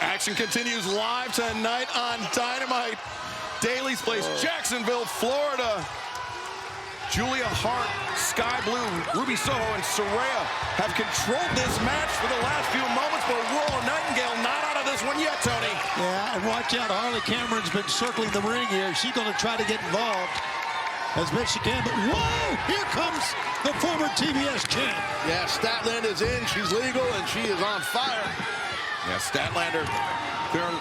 Action continues live tonight on Dynamite. Daly's Place, Jacksonville, Florida. Julia Hart, Sky Blue, Ruby Soho, and Saraya have controlled this match for the last few moments, but Royal Nightingale not out of this one yet, Tony. Yeah, and watch out. Harley Cameron's been circling the ring here. She's going to try to get involved as best she can, but whoa! Here comes the former TBS champ. Yeah, Statlander's in. She's legal, and she is on fire. Yeah, Statlander clearing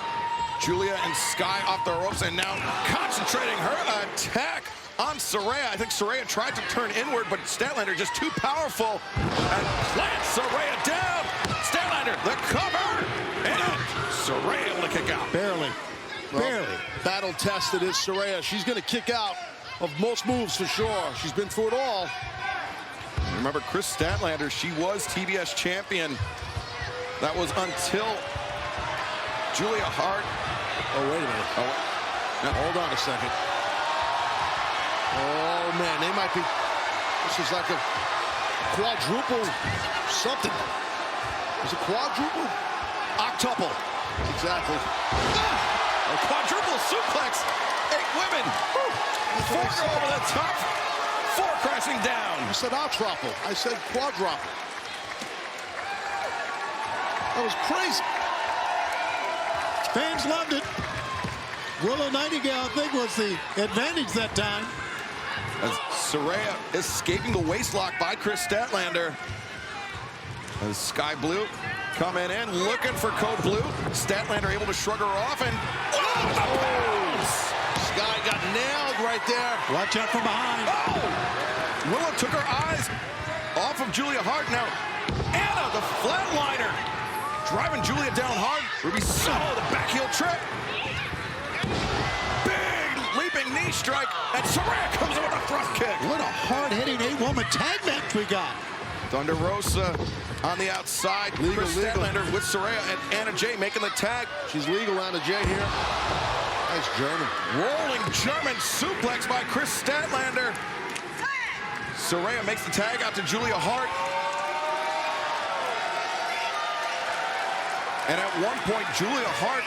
Julia and Sky off the ropes, and now concentrating her attack on Saraya. I think Saraya tried to turn inward, but Statlander just too powerful and plants Saraya down. Statlander, the cover, and Saraya able to kick out. Barely. Barely. Battle tested is Saraya. She's going to kick out of most moves for sure. She's been through it all. Remember, Chris Statlander, she was TBS champion. That was until Julia Hart. Oh, wait a minute. Oh, now, hold on a second. Oh, man, they might be. This is like a quadruple something. Is it quadruple? Octuple. Exactly. A quadruple suplex. 8 women. Four go over the top. 4 crashing down. You said octuple. I said quadruple. That was crazy. Fans loved it. Willow Nightingale, I think, was the advantage that time. As Saraya escaping the waistlock by Chris Statlander. As Sky Blue coming in, looking for Code Blue. Statlander able to shrug her off, and Sky got nailed right there. Watch out from behind. Oh! Willow took her eyes off of Julia Hart. Now, Anna, the flatliner, driving Julia down hard. Ruby Soho, the back heel trip. Big leaping knee strike, and Saraya comes in with a thrust kick. What a hard-hitting 8-woman tag match we got. Thunder Rosa on the outside. Legal. Statlander with Saraya, and Anna Jay making the tag. She's legal, Anna Jay here. Nice German. Rolling German suplex by Chris Statlander. Saraya makes the tag out to Julia Hart. And at one point, Julia Hart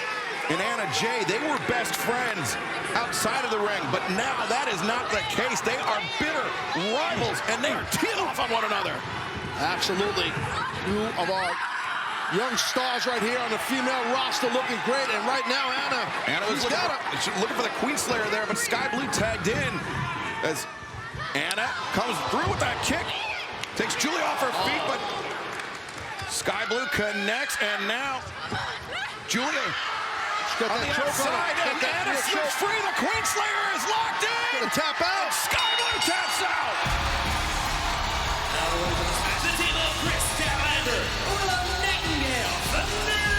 and Anna Jay, they were best friends outside of the ring, but now that is not the case. They are bitter rivals, and they are teeing off on one another. Absolutely. 2 of our young stars right here on the female roster looking great, and right now, Anna was looking for the Queen Slayer there, but Sky Blue tagged in as Anna comes through with that kick. Takes Julia off her feet, but Sky Blue connects, and now Julia on the outside, and Anna slips free. The Queen Slayer is locked in. Gonna tap out. Sky Blue taps out. The team of Chris Statlander, Nightingale,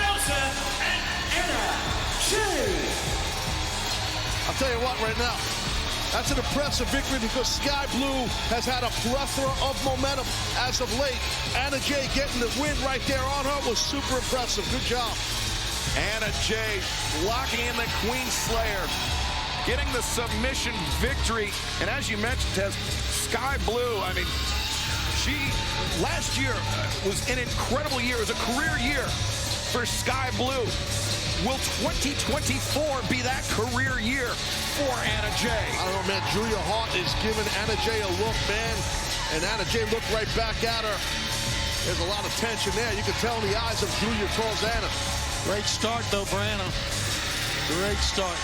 Rosa, and Anna Jay. I'll tell you what right now. That's an impressive victory because Sky Blue has had a plethora of momentum as of late. Anna Jay getting the win right there on her was super impressive. Good job. Anna Jay locking in the Queen Slayer, getting the submission victory. And as you mentioned, Tez, Sky Blue, I mean, she last year was an incredible year. It was a career year for Sky Blue. Will 2024 be that career year for Anna Jay? I don't know, man. Julia Hart is giving Anna Jay a look, man. And Anna Jay looked right back at her. There's a lot of tension there. You can tell in the eyes of Julia towards Anna. Great start, though, for Anna. Great start.